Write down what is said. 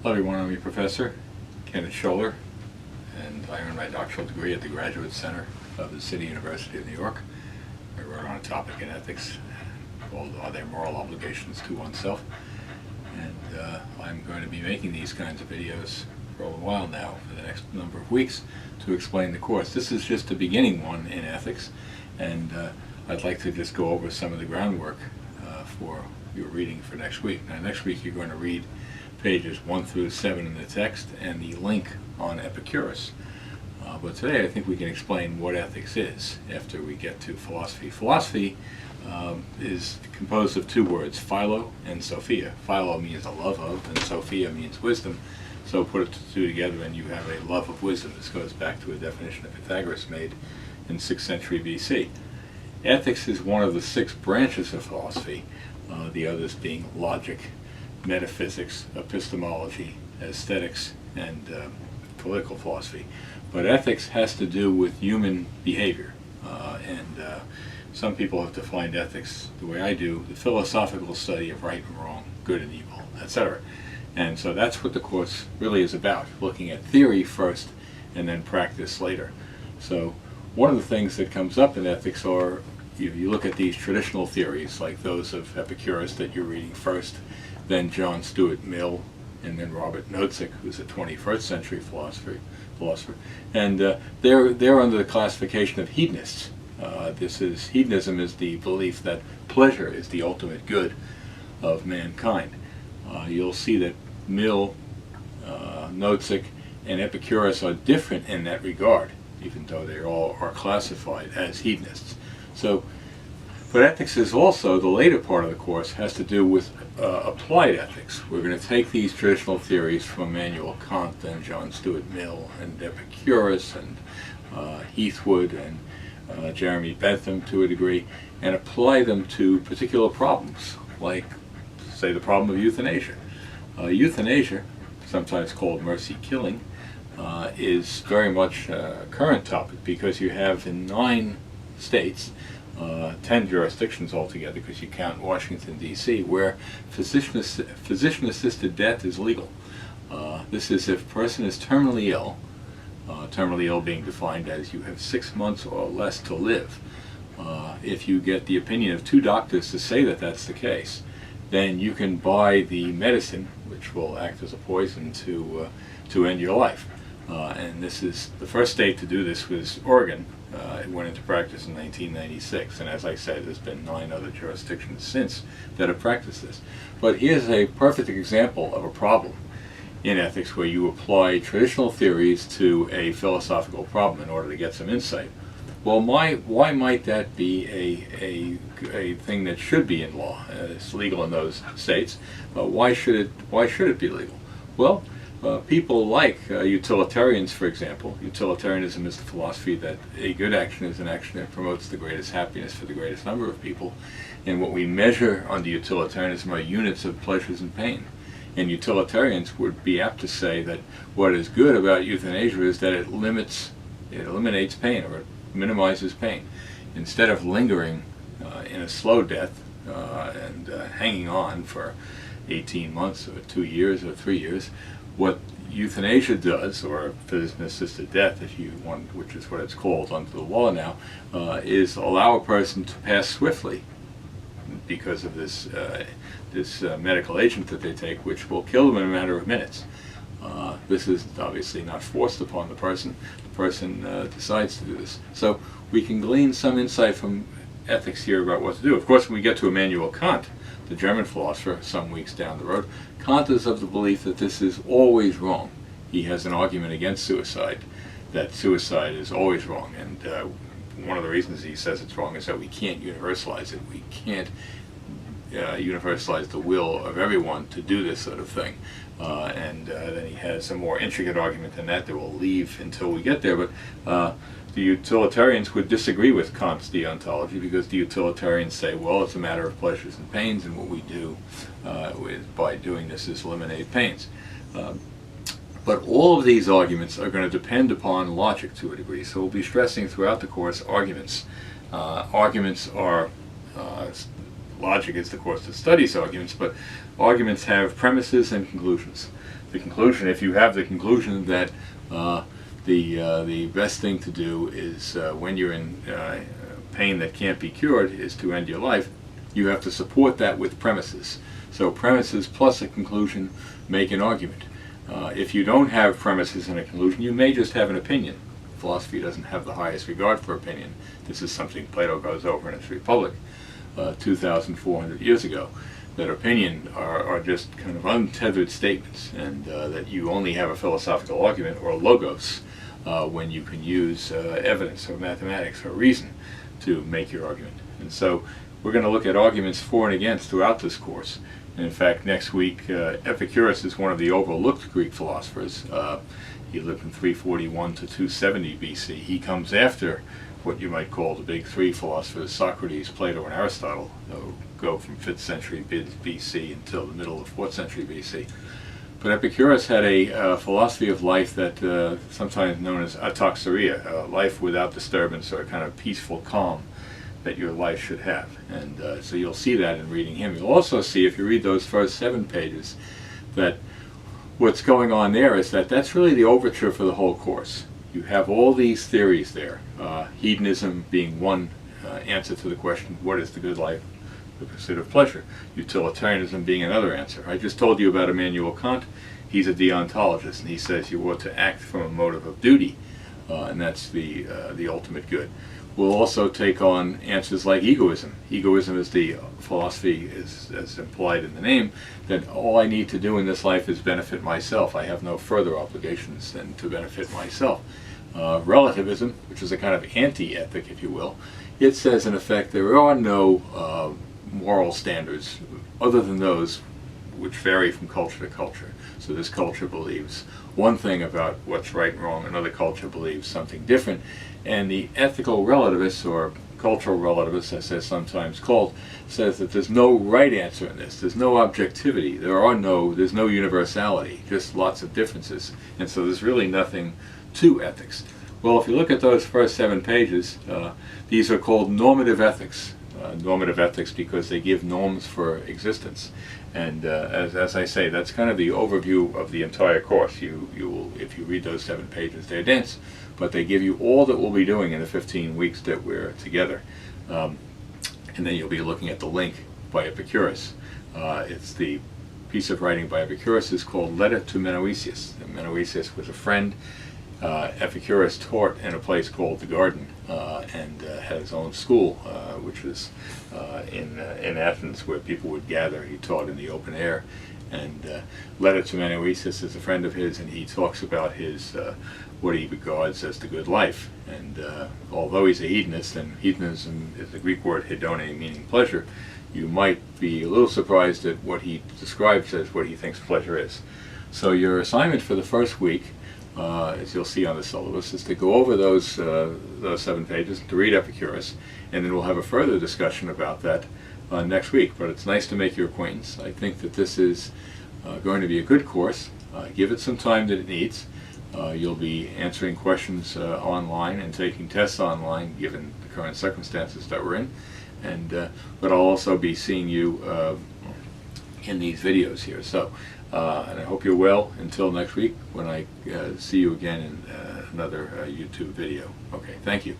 Hello everyone, I'm your professor, Kenneth Scholler, and I earned my doctoral degree at the Graduate Center of the City University of New York. I wrote on a topic in ethics called Are There Moral Obligations to Oneself? And I'm going to be making these kinds of videos for a while now, for the next number of weeks, to explain the course. This is just a beginning one in ethics, and I'd like to just go over some of the groundwork for your reading for next week. Now next week you're going to read pages 1 through 7 in the text and the link on Epicurus. But today I think we can explain what ethics is after we get to philosophy. Philosophy is composed of two words, philo and sophia. Philo means a love of, and sophia means wisdom. So put the two together and you have a love of wisdom. This goes back to a definition that Pythagoras made in 6th century BC. Ethics is one of the 6 branches of philosophy, the others being logic, metaphysics, epistemology, aesthetics, and political philosophy. But ethics has to do with human behavior, and some people have defined ethics the way I do, the philosophical study of right and wrong, good and evil, etc. And so that's what the course really is about, looking at theory first and then practice later. So one of the things that comes up in ethics are, you look at these traditional theories like those of Epicurus that you're reading first, then John Stuart Mill, and then Robert Nozick, who's a 21st century philosopher. And they're under the classification of hedonists. Hedonism is the belief that pleasure is the ultimate good of mankind. You'll see that Mill, Nozick, and Epicurus are different in that regard, even though they all are classified as hedonists. So, but ethics is also, the later part of the course, has to do with applied ethics. We're going to take these traditional theories from Immanuel Kant and John Stuart Mill and Epicurus and Heathwood and Jeremy Bentham to a degree, and apply them to particular problems, like, say, the problem of euthanasia. Euthanasia, sometimes called mercy killing, is very much a current topic because you have in 9 states, 10 jurisdictions altogether, because you count Washington, D.C., where physician-assisted death is legal. This is if a person is terminally ill being defined as you have 6 months or less to live. If you get the opinion of 2 doctors to say that that's the case, then you can buy the medicine, which will act as a poison to end your life. And this is the first state to do this was Oregon. It went into practice in 1996, and as I said, there's been 9 other jurisdictions since that have practiced this. But here's a perfect example of a problem in ethics where you apply traditional theories to a philosophical problem in order to get some insight. Well, why might that be a thing that should be in law? It's legal in those states. Why should it be legal? Well, people like utilitarians, for example. Utilitarianism is the philosophy that a good action is an action that promotes the greatest happiness for the greatest number of people. And what we measure under utilitarianism are units of pleasures and pain. And utilitarians would be apt to say that what is good about euthanasia is that it eliminates pain, or it minimizes pain. Instead of lingering in a slow death and hanging on for 18 months or 2 years or 3 years, what euthanasia does, or physician-assisted death, if you want, which is what it's called under the law now, is allow a person to pass swiftly because of this medical agent that they take, which will kill them in a matter of minutes. This is obviously not forced upon the person. The person decides to do this. So we can glean some insight from ethics here about what to do. Of course, when we get to Immanuel Kant, the German philosopher, some weeks down the road, Kant is of the belief that this is always wrong. He has an argument against suicide, that suicide is always wrong. And one of the reasons he says it's wrong is that we can't universalize it. We can't universalize the will of everyone to do this sort of thing. And then he has a more intricate argument than that we'll leave until we get there. But the utilitarians would disagree with Kant's deontology, because the utilitarians say, well, it's a matter of pleasures and pains, and what we do by doing this is eliminate pains. But all of these arguments are going to depend upon logic to a degree, so we'll be stressing throughout the course arguments. Arguments are logic is the course that studies arguments, but arguments have premises and conclusions. the conclusion, if you have the conclusion that the best thing to do is when you're in pain that can't be cured is to end your life, you have to support that with premises. So premises plus a conclusion make an argument. If you don't have premises and a conclusion, you may just have an opinion. Philosophy doesn't have the highest regard for opinion. This is something Plato goes over in his Republic 2,400 years ago. That opinion are just kind of untethered statements, and that you only have a philosophical argument or logos when you can use evidence or mathematics or reason to make your argument. And so we're going to look at arguments for and against throughout this course. And in fact, next week, Epicurus is one of the overlooked Greek philosophers. He lived from 341 to 270 BC. He comes after what you might call the big three philosophers, Socrates, Plato, and Aristotle, who go from 5th century BC until the middle of 4th century BC. But Epicurus had a philosophy of life that sometimes known as ataxoria, life without disturbance, or a kind of peaceful calm that your life should have. And so you'll see that in reading him. You'll also see, if you read those first 7 pages, that what's going on there is that that's really the overture for the whole course. You have all these theories there, hedonism being one answer to the question, what is the good life? The pursuit of pleasure. Utilitarianism being another answer. I just told you about Immanuel Kant. He's a deontologist, and he says you ought to act from a motive of duty, and that's the ultimate good. We'll also take on answers like egoism. Egoism is the philosophy, as implied in the name, that all I need to do in this life is benefit myself. I have no further obligations than to benefit myself. Relativism, which is a kind of anti-ethic, if you will, it says in effect there are no moral standards other than those which vary from culture to culture. So this culture believes one thing about what's right and wrong, another culture believes something different, and the ethical relativists, or cultural relativists as they're sometimes called, says that there's no right answer in this. There's no objectivity. There's no universality, just lots of differences. And so there's really nothing to ethics. Well, if you look at those first 7 pages, these are called normative ethics. Normative ethics because they give norms for existence. And as I say, that's kind of the overview of the entire course. You will, if you read those 7 pages, they're dense, but they give you all that we'll be doing in the 15 weeks that we're together. And then you'll be looking at the link by Epicurus. It's the piece of writing by Epicurus is called Letter to Menoetius. And Menoetius was a friend. Epicurus taught in a place called the Garden, and had his own school, which was in Athens, where people would gather. He taught in the open air. And Letter to Menoetius is a friend of his, and he talks about his what he regards as the good life. And although he's a hedonist, and hedonism is the Greek word hedone, meaning pleasure, you might be a little surprised at what he describes as what he thinks pleasure is. So your assignment for the first week, as you'll see on the syllabus, is to go over those 7 pages, to read Epicurus, and then we'll have a further discussion about that next week. But it's nice to make your acquaintance. I think that this is going to be a good course. Give it some time that it needs. You'll be answering questions online and taking tests online, given the current circumstances that we're in. And but I'll also be seeing you in these videos here. So. And I hope you're well until next week when I see you again in another YouTube video. Okay, thank you.